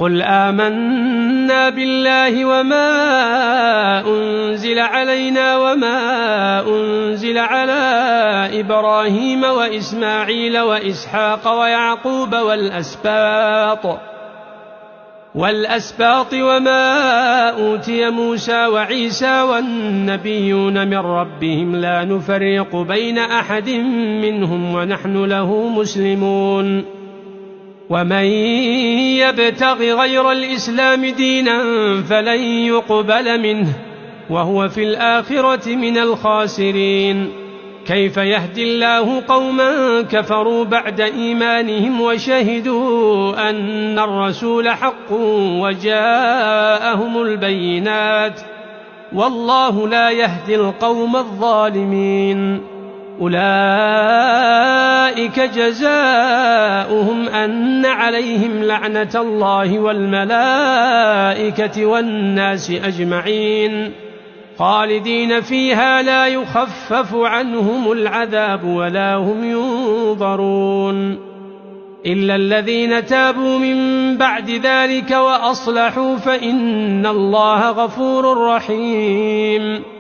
قل آمنا بالله وما أنزل علينا وما أنزل على إبراهيم وإسماعيل وإسحاق ويعقوب والأسباط وما أوتي موسى وعيسى والنبيون من ربهم لا نفرق بين أحد منهم ونحن له مسلمون ومن يبتغ غير الإسلام دينا فلن يقبل منه وهو في الآخرة من الخاسرين كيف يهدي الله قوما كفروا بعد إيمانهم وشهدوا أن الرسول حق وجاءهم البينات والله لا يهدي القوم الظالمين أولئك جزاؤهم أن عليهم لعنة الله والملائكة والناس أجمعين خالدين فيها لا يخفف عنهم العذاب ولا هم ينظرون إلا الذين تابوا من بعد ذلك وأصلحوا فإن الله غفور رحيم